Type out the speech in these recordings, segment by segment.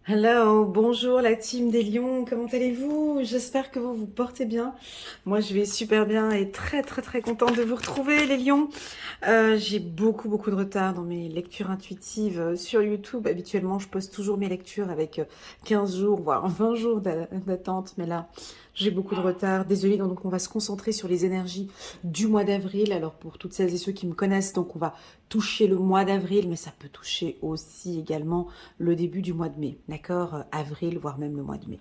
Hello, bonjour la team des lions, comment allez-vous? J'espère que vous vous portez bien. Moi je vais super bien et très contente de vous retrouver les lions. J'ai beaucoup de retard dans mes lectures intuitives sur YouTube. Habituellement je poste toujours mes lectures avec 15 jours, voire 20 jours d'attente, mais là j'ai beaucoup de retard. Désolée, donc on va se concentrer sur les énergies du mois d'avril. Alors pour toutes celles et ceux qui me connaissent, donc on va toucher le mois d'avril, mais ça peut toucher aussi également le début du mois de mai, d'accord? Avril, voire même le mois de mai.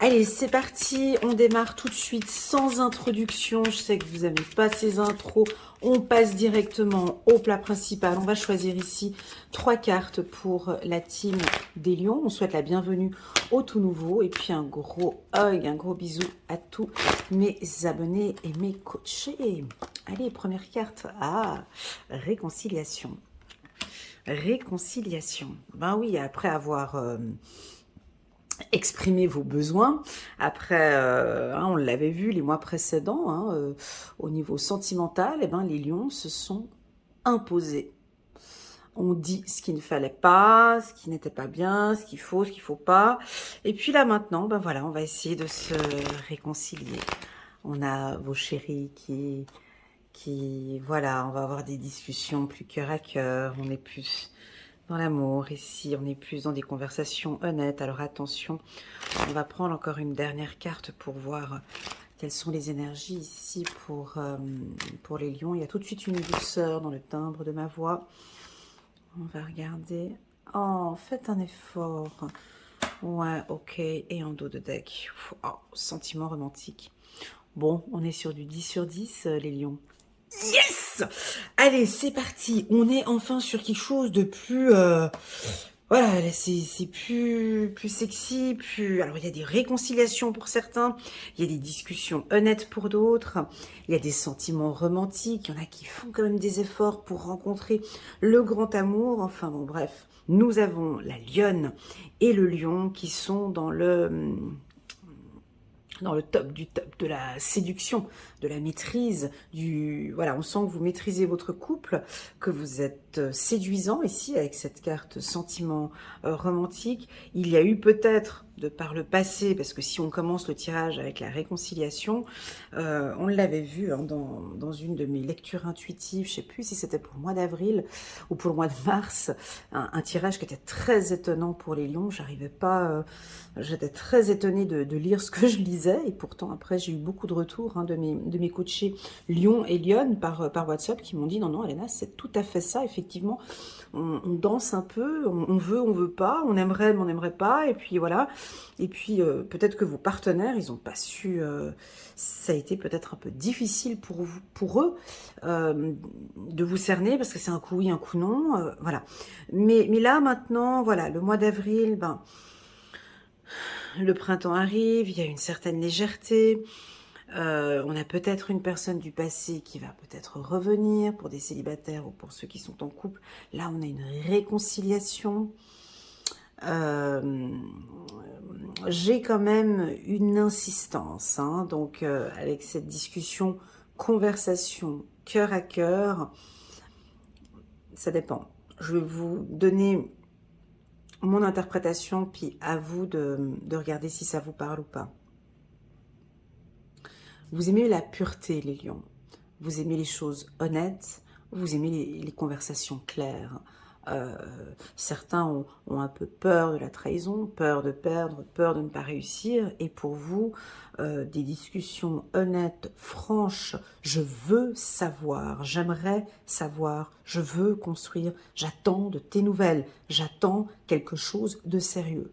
Allez, c'est parti, on démarre tout de suite sans introduction. Je sais que vous n'aimez pas ces intros. On passe directement au plat principal. On va choisir ici 3 cartes pour la team des lions. On souhaite la bienvenue aux tout nouveaux. Et puis un gros hug, un gros bisou à tous mes abonnés et mes coachés. Allez, première carte. Ah, réconciliation. Réconciliation. Ben oui, après avoir exprimé vos besoins, après, on l'avait vu les mois précédents, au niveau sentimental, eh ben, les lions se sont imposés. On dit ce qu'il ne fallait pas, ce qui n'était pas bien, ce qu'il faut pas. Et puis là maintenant, ben voilà, on va essayer de se réconcilier. On a vos chéris voilà, on va avoir des discussions plus cœur à cœur, on est plus dans l'amour ici, on est plus dans des conversations honnêtes. Alors attention, on va prendre encore une dernière carte pour voir quelles sont les énergies ici pour les lions. Il y a tout de suite une douceur dans le timbre de ma voix. On va regarder. Oh, faites un effort. Ouais, ok. Et en dos de deck. Oh, sentiment romantique. Bon, on est sur du 10 sur 10, les lions. Yes! Allez, c'est parti. On est enfin sur quelque chose de plus... voilà, c'est plus sexy, plus... Alors, il y a des réconciliations pour certains, il y a des discussions honnêtes pour d'autres, il y a des sentiments romantiques, il y en a qui font quand même des efforts pour rencontrer le grand amour. Enfin, bon, bref. Nous avons la lionne et le lion qui sont dans le top du top de la séduction, de la maîtrise, voilà, on sent que vous maîtrisez votre couple, que vous êtes séduisant ici avec cette carte sentiment romantique. Il y a eu peut-être de par le passé, parce que si on commence le tirage avec la réconciliation, on l'avait vu dans une de mes lectures intuitives, je ne sais plus si c'était pour le mois d'avril ou pour le mois de mars, un tirage qui était très étonnant pour les lions. J'arrivais pas, j'étais très étonnée de lire ce que je lisais, et pourtant après j'ai eu beaucoup de retours de mes coachés lions et lionnes par WhatsApp qui m'ont dit non, Elena, c'est tout à fait ça, effectivement, on danse un peu, on veut pas, on aimerait mais on n'aimerait pas, et puis voilà. Et puis peut-être que vos partenaires, ils n'ont pas su, ça a été peut-être un peu difficile pour eux de vous cerner, parce que c'est un coup oui, un coup non, voilà. Mais là maintenant, voilà, le mois d'avril, ben, le printemps arrive, il y a une certaine légèreté. On a peut-être une personne du passé qui va peut-être revenir pour des célibataires ou pour ceux qui sont en couple. Là, on a une réconciliation. J'ai quand même une insistance, donc avec cette discussion, conversation, cœur à cœur, ça dépend. Je vais vous donner mon interprétation, puis à vous de regarder si ça vous parle ou pas. Vous aimez la pureté, les lions. Vous aimez les choses honnêtes. Vous aimez les conversations claires. Certains ont un peu peur de la trahison, peur de perdre, peur de ne pas réussir. Et pour vous, des discussions honnêtes, franches, je veux savoir, j'aimerais savoir, je veux construire, j'attends de tes nouvelles, j'attends quelque chose de sérieux.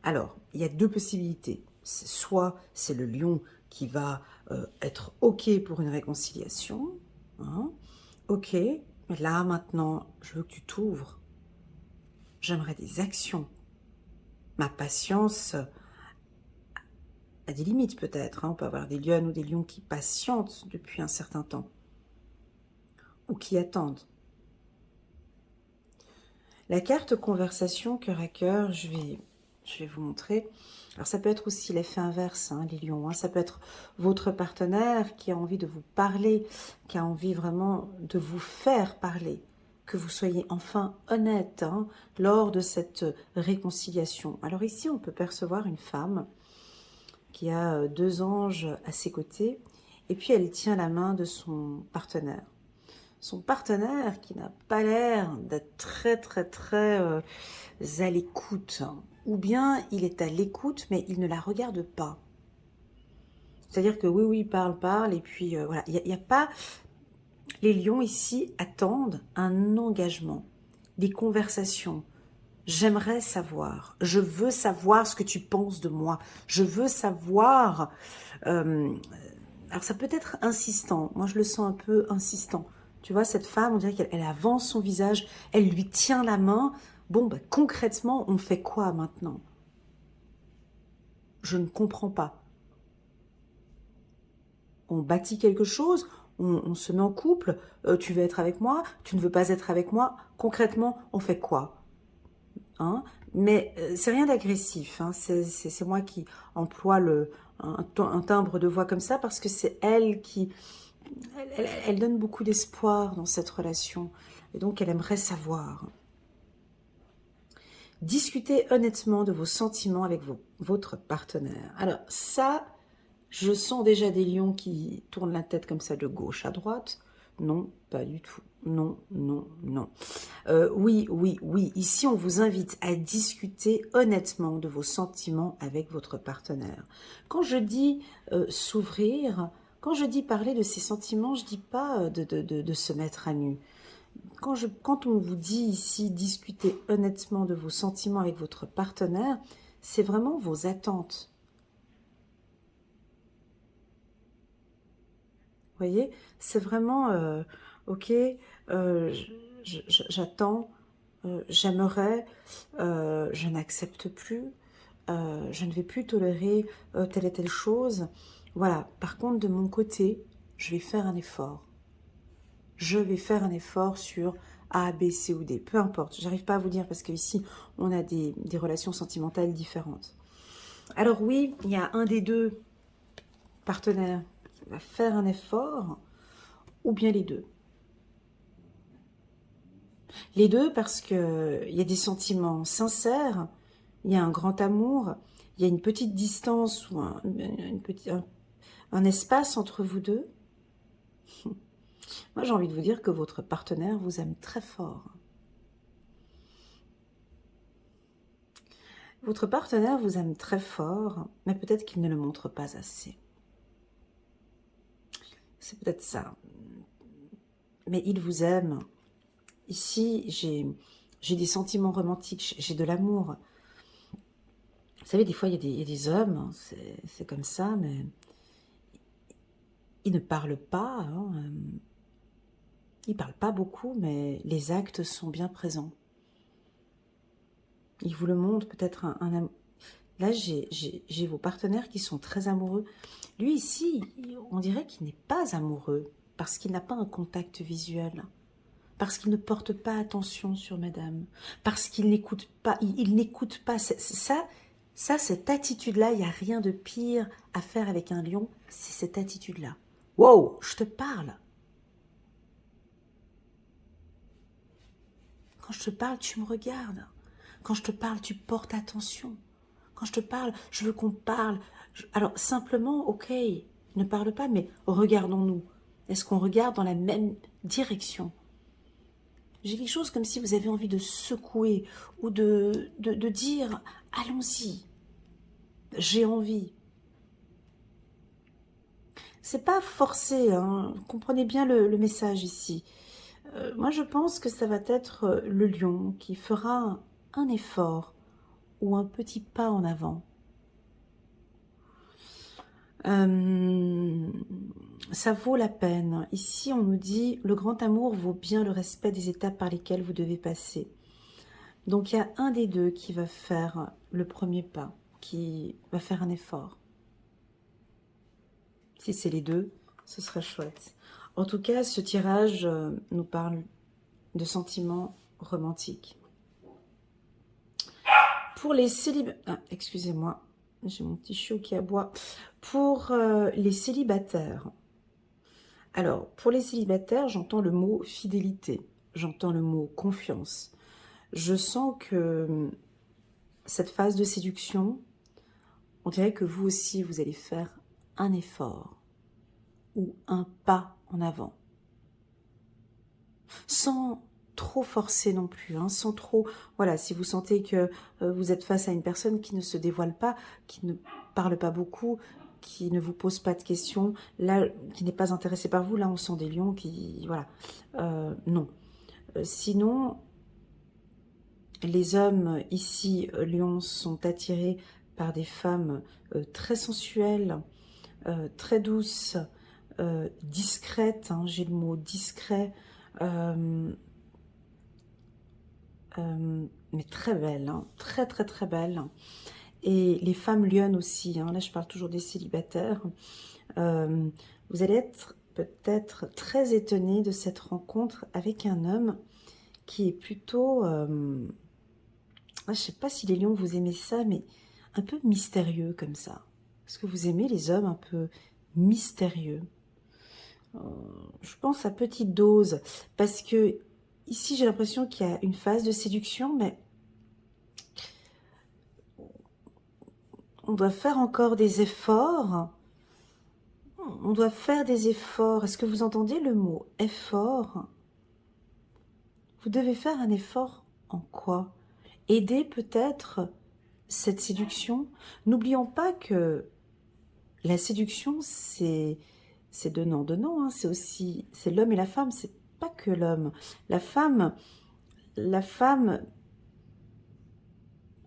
Alors, il y a deux possibilités. Soit c'est le lion qui va être OK pour une réconciliation. OK, mais là, maintenant, je veux que tu t'ouvres. J'aimerais des actions. Ma patience a des limites peut-être. On peut avoir des lionnes ou des lions qui patientent depuis un certain temps. Ou qui attendent. La carte conversation cœur à cœur, je vais vous montrer. Alors ça peut être aussi l'effet inverse, les lions. Ça peut être votre partenaire qui a envie de vous parler, qui a envie vraiment de vous faire parler, que vous soyez enfin honnête hein, lors de cette réconciliation. Alors ici, on peut percevoir une femme qui a deux anges à ses côtés, et puis elle tient la main de son partenaire. Son partenaire qui n'a pas l'air d'être très à l'écoute, ou bien il est à l'écoute, mais il ne la regarde pas. C'est-à-dire que oui, il parle, et puis voilà, il n'y a pas... Les lions ici attendent un engagement, des conversations. J'aimerais savoir, je veux savoir ce que tu penses de moi, je veux savoir... alors ça peut être insistant, moi je le sens un peu insistant. Tu vois, cette femme, on dirait qu'elle avance son visage, elle lui tient la main. Bon, ben, concrètement, on fait quoi maintenant? Je ne comprends pas. On bâtit quelque chose, on se met en couple, tu veux être avec moi, tu ne veux pas être avec moi, concrètement, on fait quoi hein? Mais c'est rien d'agressif, hein. C'est moi qui emploie un timbre de voix comme ça parce que c'est elle qui... Elle donne beaucoup d'espoir dans cette relation et donc elle aimerait savoir. Discutez honnêtement de vos sentiments avec votre partenaire. Alors ça... Je sens déjà des lions qui tournent la tête comme ça de gauche à droite. Non, pas du tout. Non. Oui. Ici, on vous invite à discuter honnêtement de vos sentiments avec votre partenaire. Quand je dis s'ouvrir, quand je dis parler de ses sentiments, je ne dis pas de se mettre à nu. Quand on vous dit ici discuter honnêtement de vos sentiments avec votre partenaire, c'est vraiment vos attentes. Vous voyez, c'est vraiment, ok, j'attends, j'aimerais, je n'accepte plus, je ne vais plus tolérer telle et telle chose. Voilà, par contre, de mon côté, je vais faire un effort. Je vais faire un effort sur A, B, C ou D, peu importe. J'arrive pas à vous dire parce qu'ici, on a des relations sentimentales différentes. Alors oui, il y a un des deux partenaires qui va faire un effort, ou bien les deux. Les deux parce qu'il y a des sentiments sincères, il y a un grand amour, il y a une petite distance ou un espace entre vous deux. Moi, j'ai envie de vous dire que votre partenaire vous aime très fort. Votre partenaire vous aime très fort, mais peut-être qu'il ne le montre pas assez. C'est peut-être ça. Mais il vous aime. Ici, j'ai des sentiments romantiques, j'ai de l'amour. Vous savez, des fois, il y a des hommes, c'est comme ça, mais ils ne parlent pas. Hein, ils ne parlent pas beaucoup, mais les actes sont bien présents. Ils vous le montrent peut-être Là, j'ai vos partenaires qui sont très amoureux. Lui, ici, on dirait qu'il n'est pas amoureux parce qu'il n'a pas un contact visuel, parce qu'il ne porte pas attention sur madame, parce qu'il n'écoute pas. Il n'écoute pas. Ça, cette attitude-là, il n'y a rien de pire à faire avec un lion, c'est cette attitude-là. Wow, je te parle. Quand je te parle, tu me regardes. Quand je te parle, tu portes attention. Quand je te parle, je veux qu'on parle. Alors, simplement, ok, ne parle pas, mais regardons-nous. Est-ce qu'on regarde dans la même direction? J'ai quelque chose comme si vous avez envie de secouer ou de dire « Allons-y, j'ai envie ». C'est pas forcé, hein. Comprenez bien le message ici. Moi, je pense que ça va être le lion qui fera un effort ou un petit pas en avant. Ça vaut la peine. Ici, on nous dit le grand amour vaut bien le respect des étapes par lesquelles vous devez passer. Donc, il y a un des deux qui va faire le premier pas, qui va faire un effort. Si c'est les deux, ce serait chouette. En tout cas, ce tirage nous parle de sentiments romantiques. Pour les célibataires... Ah, excusez-moi, j'ai mon petit chiot qui aboie. Pour les célibataires. Alors, pour les célibataires, j'entends le mot fidélité. j'entends le mot confiance. Je sens que cette phase de séduction, on dirait que vous aussi, vous allez faire un effort ou un pas en avant. Sans trop forcer non plus, hein, sans trop... Voilà, si vous sentez que vous êtes face à une personne qui ne se dévoile pas, qui ne parle pas beaucoup, qui ne vous pose pas de questions, là, qui n'est pas intéressé par vous, là, on sent des lions qui... Voilà, non. Sinon, les hommes ici, lions, sont attirés par des femmes très sensuelles, très douces, discrètes, hein, j'ai le mot discret, mais très belles, hein, très très très belles. Et les femmes lionnes aussi, hein, là je parle toujours des célibataires, vous allez être peut-être très étonné de cette rencontre avec un homme qui est plutôt... je ne sais pas si les lions, vous aimez ça, mais un peu mystérieux comme ça. Est-ce que vous aimez les hommes un peu mystérieux? Je pense à petite dose, parce que ici j'ai l'impression qu'il y a une phase de séduction, mais on doit faire encore des efforts. On doit faire des efforts. Est-ce que vous entendez le mot effort? Vous devez faire un effort en quoi? Aider peut-être cette séduction. N'oublions pas que la séduction, c'est donnant, hein. C'est aussi, c'est l'homme et la femme, c'est pas que l'homme. La femme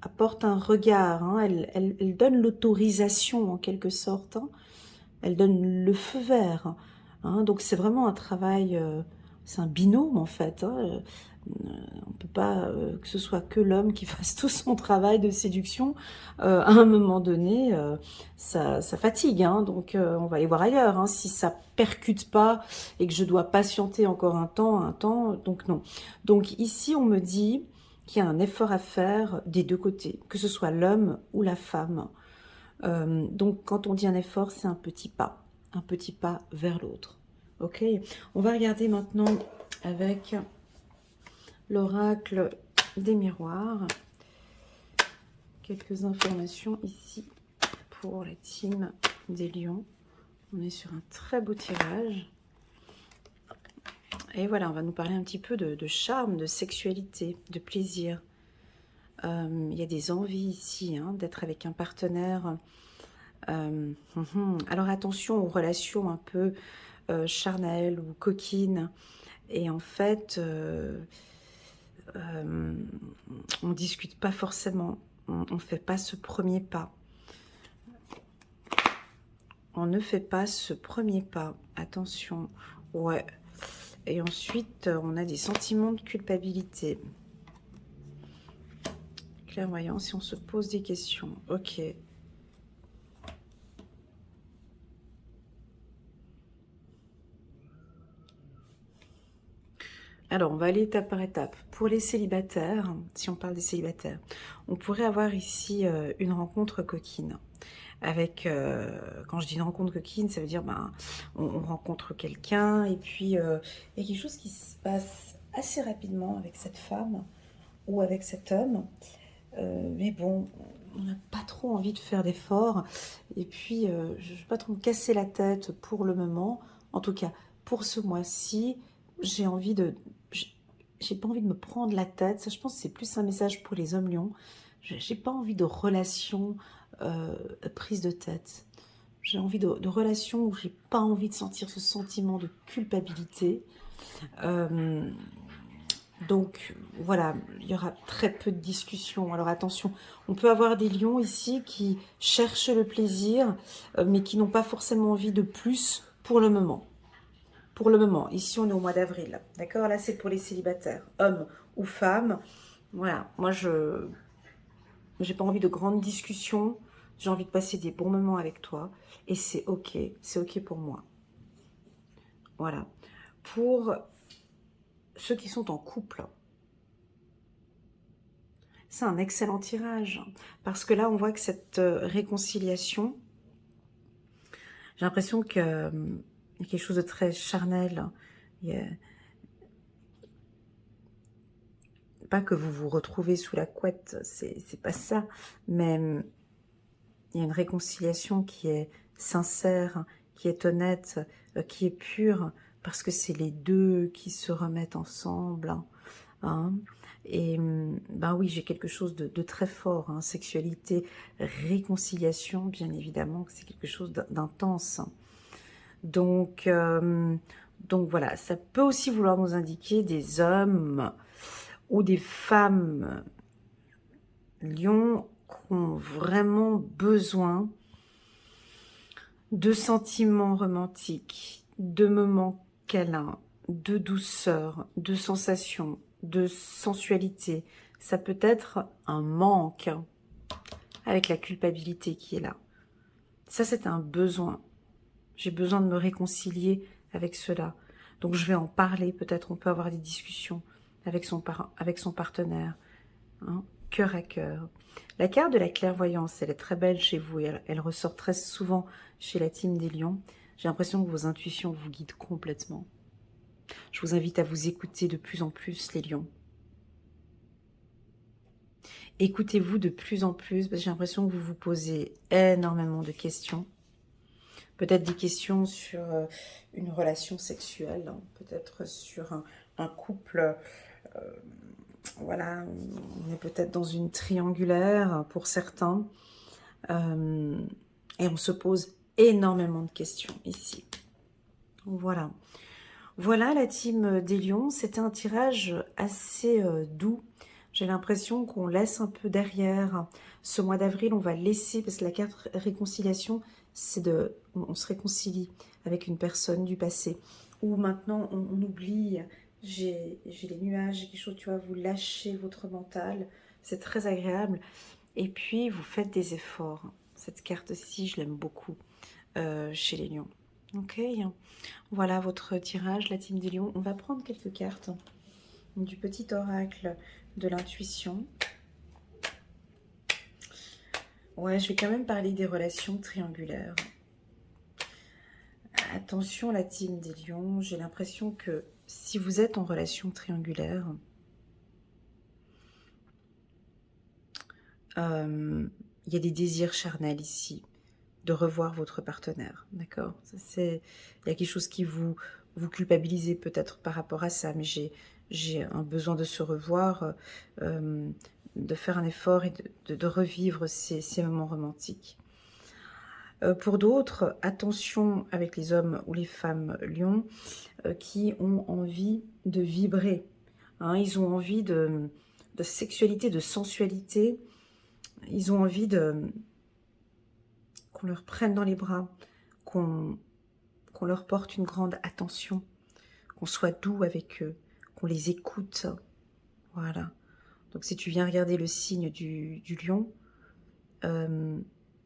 apporte un regard, hein. Elle donne l'autorisation en quelque sorte, hein. Elle donne le feu vert, hein. Donc c'est vraiment un travail, c'est un binôme en fait, hein. On ne peut pas que ce soit que l'homme qui fasse tout son travail de séduction. À un moment donné, ça fatigue, hein. Donc on va aller voir ailleurs, hein, si ça percute pas et que je dois patienter encore un temps, donc non. Donc ici, on me dit qu'il y a un effort à faire des deux côtés, que ce soit l'homme ou la femme. Donc quand on dit un effort, c'est un petit pas vers l'autre. Ok, on va regarder maintenant avec l'oracle des miroirs. Quelques informations ici pour la team des lions. On est sur un très beau tirage. Et voilà, on va nous parler un petit peu de charme, de sexualité, de plaisir. Il y a des envies ici, hein, d'être avec un partenaire. Alors attention aux relations un peu charnelles ou coquines. Et en fait, on ne discute pas forcément, on ne fait pas ce premier pas. On ne fait pas ce premier pas, attention, ouais. Et ensuite, on a des sentiments de culpabilité. Clairvoyant, si on se pose des questions, ok. Alors, on va aller étape par étape. Pour les célibataires, si on parle des célibataires, on pourrait avoir ici une rencontre coquine. Avec, quand je dis une rencontre coquine, ça veut dire on rencontre quelqu'un et puis il y a quelque chose qui se passe assez rapidement avec cette femme ou avec cet homme. Mais bon, on n'a pas trop envie de faire d'efforts. Et puis, je ne vais pas trop me casser la tête pour le moment. En tout cas, pour ce mois-ci, j'ai envie de... J'ai pas envie de me prendre la tête. Ça, je pense que c'est plus un message pour les hommes lions. J'ai pas envie de relations prise de tête. J'ai envie de relations où j'ai pas envie de sentir ce sentiment de culpabilité. Donc voilà, il y aura très peu de discussions. Alors attention, on peut avoir des lions ici qui cherchent le plaisir, mais qui n'ont pas forcément envie de plus pour le moment. Pour le moment, ici on est au mois d'avril, d'accord? Là c'est pour les célibataires, hommes ou femmes. Voilà, moi je n'ai pas envie de grandes discussions, j'ai envie de passer des bons moments avec toi et c'est ok pour moi. Voilà. Pour ceux qui sont en couple, c'est un excellent tirage parce que là on voit que cette réconciliation, j'ai l'impression qu'il y a quelque chose de très charnel. Il y a pas que vous vous retrouvez sous la couette, c'est pas ça, mais il y a une réconciliation qui est sincère, qui est honnête, qui est pure, parce que c'est les deux qui se remettent ensemble, hein. Et ben oui, j'ai quelque chose de très fort, hein. Sexualité, réconciliation, bien évidemment, c'est quelque chose d'intense. Donc voilà, ça peut aussi vouloir nous indiquer des hommes ou des femmes lions qui ont vraiment besoin de sentiments romantiques, de moments câlins, de douceur, de sensations, de sensualité. Ça peut être un manque avec la culpabilité qui est là. Ça, c'est un besoin. J'ai besoin de me réconcilier avec cela. Donc, je vais en parler. Peut-être on peut avoir des discussions avec son partenaire, hein, cœur à cœur. La carte de la clairvoyance, elle est très belle chez vous et elle ressort très souvent chez la team des lions. J'ai l'impression que vos intuitions vous guident complètement. Je vous invite à vous écouter de plus en plus, les lions. Écoutez-vous de plus en plus, parce que j'ai l'impression que vous vous posez énormément de questions. Peut-être des questions sur une relation sexuelle, hein, peut-être sur un couple. Voilà, on est peut-être dans une triangulaire pour certains. Et on se pose énormément de questions ici. Voilà. Voilà la team des lions. C'était un tirage assez doux. J'ai l'impression qu'on laisse un peu derrière. Ce mois d'avril, on va laisser, parce que la carte réconciliation, c'est on se réconcilie avec une personne du passé. Ou maintenant, on oublie, j'ai les nuages, j'ai quelque chose, tu vois, vous lâchez votre mental. C'est très agréable. Et puis, vous faites des efforts. Cette carte-ci, je l'aime beaucoup chez les lions. Ok, voilà votre tirage, la team des lions. On va prendre quelques cartes du petit oracle de l'intuition. Ouais, je vais quand même parler des relations triangulaires. Attention, la team des lions, j'ai l'impression que si vous êtes en relation triangulaire, il y a des désirs charnels ici, de revoir votre partenaire, d'accord? Il y a quelque chose qui vous culpabilisez peut-être par rapport à ça, mais j'ai un besoin de se revoir, de faire un effort et de revivre ces moments romantiques. Pour d'autres, attention avec les hommes ou les femmes lions qui ont envie de vibrer. Hein, ils ont envie de sexualité, de sensualité. Ils ont envie qu'on leur prenne dans les bras, qu'on leur porte une grande attention, qu'on soit doux avec eux, qu'on les écoute. Voilà. Donc si tu viens regarder le signe du lion,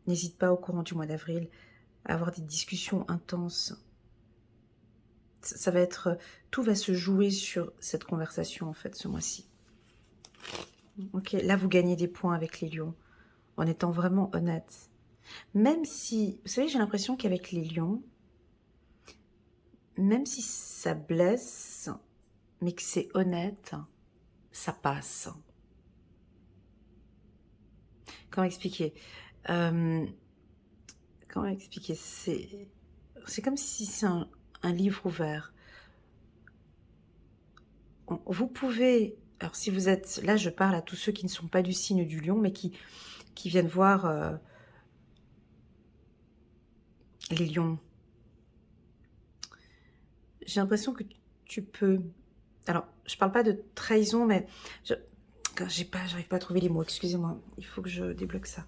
n'hésite pas au courant du mois d'avril à avoir des discussions intenses. Ça va être, tout va se jouer sur cette conversation en fait ce mois-ci. Ok, là vous gagnez des points avec les lions en étant vraiment honnête. Même si, vous savez, j'ai l'impression qu'avec les lions, même si ça blesse, mais que c'est honnête, ça passe. Comment expliquer Comment expliquer? C'est comme si c'est un livre ouvert. Vous pouvez, alors si vous êtes, là je parle à tous ceux qui ne sont pas du signe du lion, mais qui viennent voir les lions. J'ai l'impression que tu peux, alors je parle pas de trahison, mais j'arrive pas à trouver les mots, excusez-moi, il faut que je débloque ça.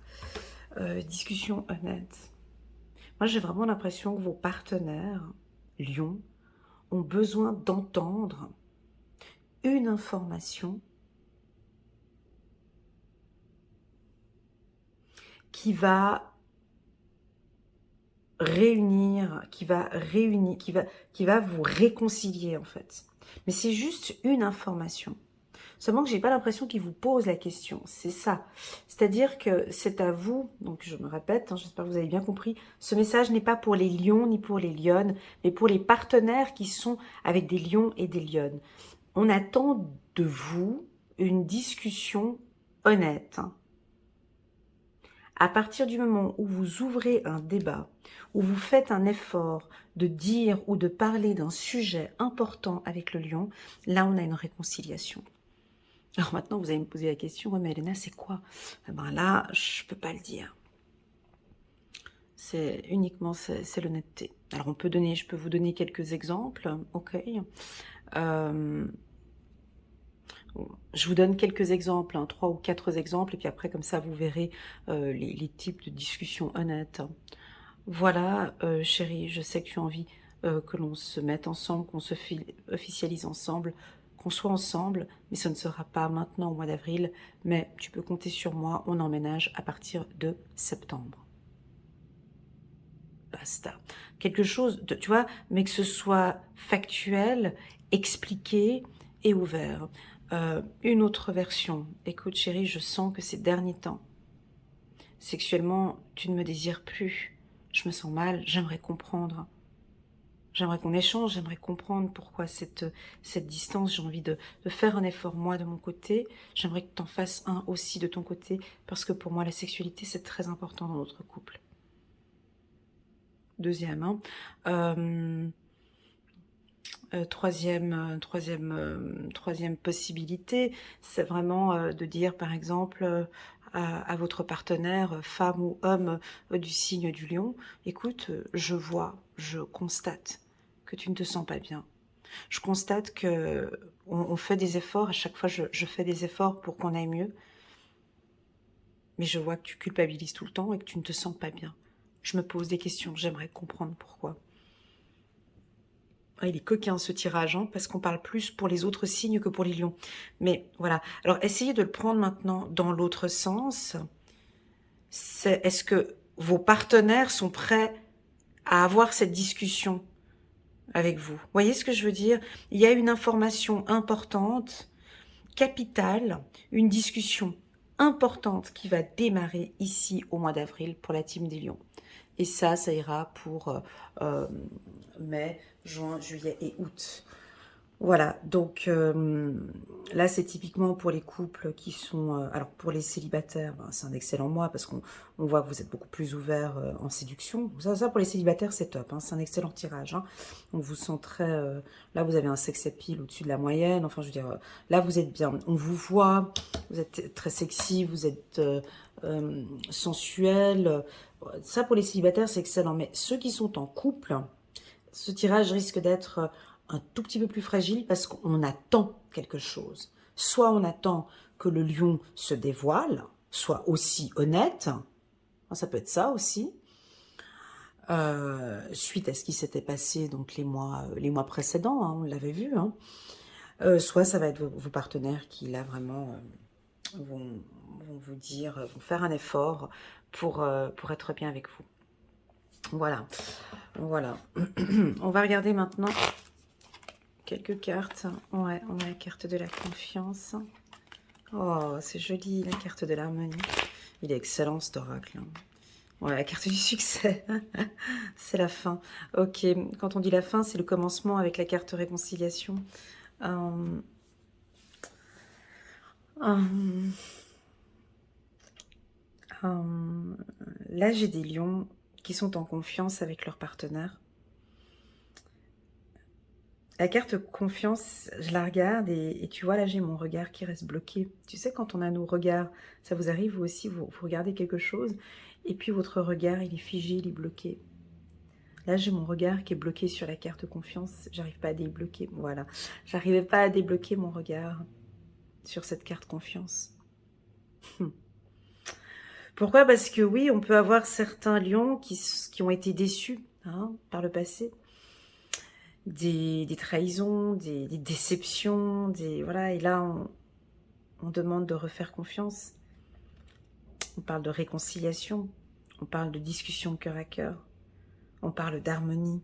Discussion honnête. Moi j'ai vraiment l'impression que vos partenaires lions ont besoin d'entendre une information qui va réunir, qui va vous réconcilier en fait. Mais c'est juste une information. Seulement que j'ai pas l'impression qu'il vous pose la question, c'est ça. C'est-à-dire que c'est à vous, donc je me répète, hein, j'espère que vous avez bien compris, ce message n'est pas pour les lions ni pour les lionnes, mais pour les partenaires qui sont avec des lions et des lionnes. On attend de vous une discussion honnête. À partir du moment où vous ouvrez un débat, où vous faites un effort de dire ou de parler d'un sujet important avec le lion, là on a une réconciliation. Alors maintenant vous allez me poser la question, ouais, mais Elena c'est quoi? Eh ben là je peux pas le dire. C'est uniquement c'est l'honnêteté. Alors je peux vous donner quelques exemples, ok. Je vous donne quelques exemples, 3 ou 4 exemples, et puis après, comme ça, vous verrez les types de discussions honnêtes. Voilà, chérie, je sais que tu as envie que l'on se mette ensemble, qu'on se officialise ensemble, qu'on soit ensemble, mais ce ne sera pas maintenant au mois d'avril, mais tu peux compter sur moi, on emménage à partir de septembre. Basta. Quelque chose, tu vois, mais que ce soit factuel, expliqué et ouvert. Une autre version. Écoute chérie, je sens que ces derniers temps, sexuellement, tu ne me désires plus. Je me sens mal, j'aimerais comprendre. J'aimerais qu'on échange, j'aimerais comprendre pourquoi cette distance. J'ai envie de faire un effort, moi, de mon côté. J'aimerais que tu en fasses un aussi de ton côté, parce que pour moi, la sexualité, c'est très important dans notre couple. Deuxième, troisième possibilité, c'est vraiment de dire par exemple à votre partenaire, femme ou homme du signe du lion, écoute, je vois, je constate que tu ne te sens pas bien. Je constate que on fait des efforts, à chaque fois je fais des efforts pour qu'on aille mieux, mais je vois que tu culpabilises tout le temps et que tu ne te sens pas bien. Je me pose des questions, j'aimerais comprendre pourquoi. Ah, il est coquin ce tirage, hein, parce qu'on parle plus pour les autres signes que pour les lions. Mais voilà. Alors, essayez de le prendre maintenant dans l'autre sens. Est-ce que vos partenaires sont prêts à avoir cette discussion avec vous? Vous voyez ce que je veux dire? Il y a une information importante, capitale, une discussion importante qui va démarrer ici au mois d'avril pour la team des lions. Et ça ira pour mai, juin, juillet et août. Voilà, donc là c'est typiquement pour les couples qui sont... alors pour les célibataires, ben, c'est un excellent mois parce qu'on voit que vous êtes beaucoup plus ouverts en séduction. Ça pour les célibataires c'est top, hein, c'est un excellent tirage. Hein. On vous sent très... là vous avez un sex appeal au-dessus de la moyenne, enfin je veux dire, là vous êtes bien. On vous voit, vous êtes très sexy, vous êtes sensuel. Ça pour les célibataires c'est excellent, mais ceux qui sont en couple, ce tirage risque d'être un tout petit peu plus fragile parce qu'on attend quelque chose. Soit on attend que le lion se dévoile, soit aussi honnête, ça peut être ça aussi, suite à ce qui s'était passé donc les mois précédents, hein, on l'avait vu, hein. Soit ça va être vos partenaires qui là vraiment vont vous dire, vont faire un effort pour être bien avec vous. Voilà, voilà. On va regarder maintenant quelques cartes. Ouais, on a la carte de la confiance. Oh, c'est joli, la carte de l'harmonie. Il est excellent, cet oracle. Ouais, la carte du succès. C'est la fin. Ok, quand on dit la fin, c'est le commencement avec la carte réconciliation. Là, j'ai des lions qui sont en confiance avec leur partenaire. La carte confiance, je la regarde et tu vois, là, j'ai mon regard qui reste bloqué. Tu sais, quand on a nos regards, ça vous arrive, vous aussi, vous regardez quelque chose et puis votre regard, il est figé, il est bloqué. Là, j'ai mon regard qui est bloqué sur la carte confiance. J'arrive pas à débloquer, voilà. J'arrivais pas à débloquer mon regard sur cette carte confiance. Pourquoi? Parce que oui, on peut avoir certains lions qui ont été déçus hein, par le passé. Des trahisons, des déceptions, voilà, et là on demande de refaire confiance. On parle de réconciliation, on parle de discussion cœur à cœur, on parle d'harmonie,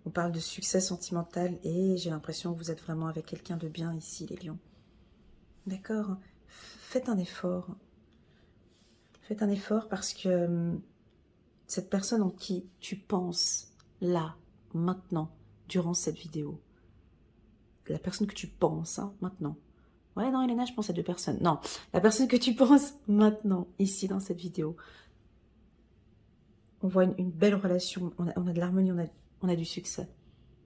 on parle de succès sentimental et j'ai l'impression que vous êtes vraiment avec quelqu'un de bien ici les lions. D'accord? Faites un effort. Faites un effort parce que cette personne en qui tu penses là, maintenant, durant cette vidéo, la personne que tu penses, hein, maintenant, Ouais, non, Elena, je pense à 2 personnes. Non, la personne que tu penses maintenant, ici, dans cette vidéo. On voit une belle relation, on a de l'harmonie, on a du succès.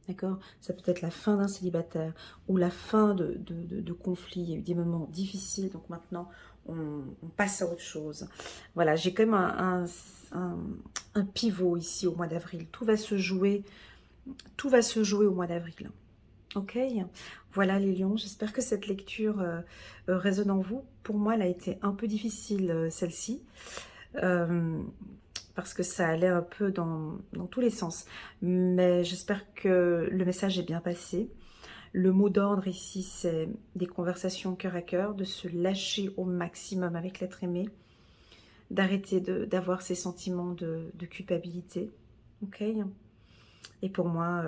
D'accord? Ça peut être la fin d'un célibataire ou la fin de conflits. Il y a eu des moments difficiles, donc maintenant, on passe à autre chose. Voilà, j'ai quand même un pivot ici au mois d'avril. Tout va se jouer au mois d'avril. Ok, voilà les lions, j'espère que cette lecture résonne en vous. Pour moi, elle a été un peu difficile, celle-ci, parce que ça allait un peu dans tous les sens. Mais j'espère que le message est bien passé. Le mot d'ordre ici, c'est des conversations cœur à cœur, de se lâcher au maximum avec l'être aimé, d'arrêter d'avoir ces sentiments de culpabilité. Ok. Et pour moi,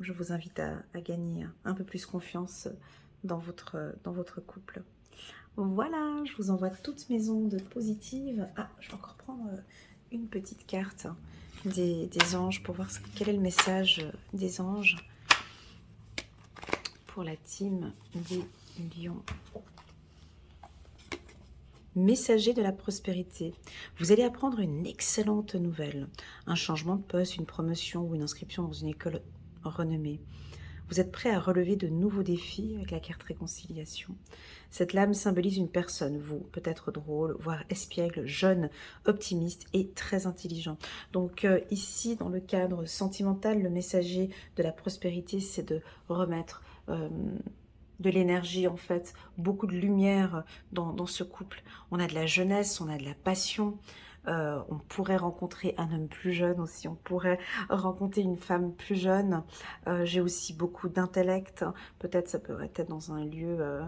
je vous invite à gagner un peu plus confiance dans votre couple. Voilà, je vous envoie toutes mes ondes positives. Ah, je vais encore prendre une petite carte des anges pour voir quel est le message des anges pour la team des lions. Messager de la prospérité. Vous allez apprendre une excellente nouvelle. Un changement de poste, une promotion ou une inscription dans une école renommée. Vous êtes prêt à relever de nouveaux défis avec la carte réconciliation. Cette lame symbolise une personne, vous, peut-être drôle, voire espiègle, jeune, optimiste et très intelligent. Donc ici, dans le cadre sentimental, le messager de la prospérité, c'est de remettre de l'énergie, en fait, beaucoup de lumière dans ce couple. On a de la jeunesse, on a de la passion. On pourrait rencontrer un homme plus jeune aussi, on pourrait rencontrer une femme plus jeune. J'ai aussi beaucoup d'intellect, peut-être ça pourrait être dans un lieu,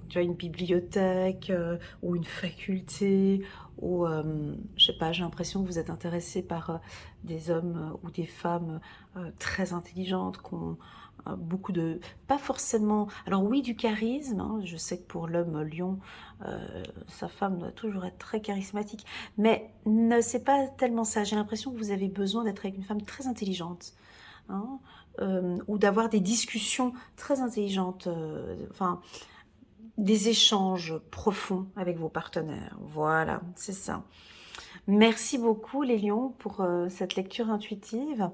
tu vois, une bibliothèque ou une faculté, ou je sais pas, j'ai l'impression que vous êtes intéressé par des hommes ou des femmes très intelligentes, qui ont beaucoup de, pas forcément, alors oui, du charisme, hein, je sais que pour l'homme lion, sa femme doit toujours être très charismatique, mais ne c'est pas tellement ça. J'ai l'impression que vous avez besoin d'être avec une femme très intelligente, hein, ou d'avoir des discussions très intelligentes, enfin des échanges profonds avec vos partenaires. Voilà, c'est ça. Merci beaucoup les lions pour cette lecture intuitive.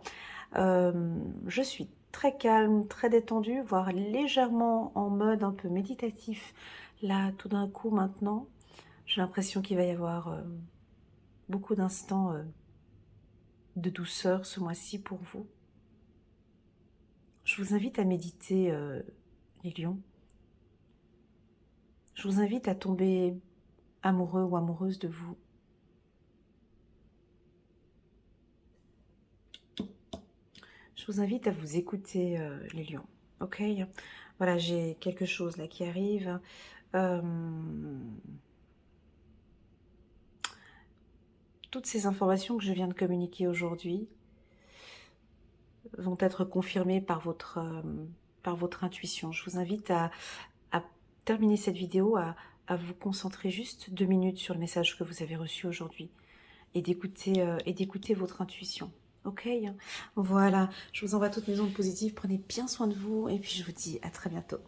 Je suis très calme, très détendue, voire légèrement en mode un peu méditatif. Là, tout d'un coup, maintenant, j'ai l'impression qu'il va y avoir beaucoup d'instants de douceur ce mois-ci pour vous. Je vous invite à méditer, les lions. Je vous invite à tomber amoureux ou amoureuse de vous. Je vous invite à vous écouter, les lions. Ok? Voilà, j'ai quelque chose là qui arrive. Toutes ces informations que je viens de communiquer aujourd'hui vont être confirmées par votre intuition. Je vous invite à terminer cette vidéo, à vous concentrer juste 2 minutes sur le message que vous avez reçu aujourd'hui et d'écouter votre intuition. Ok? Voilà, je vous envoie toutes mes ondes positives. Prenez bien soin de vous et puis je vous dis à très bientôt.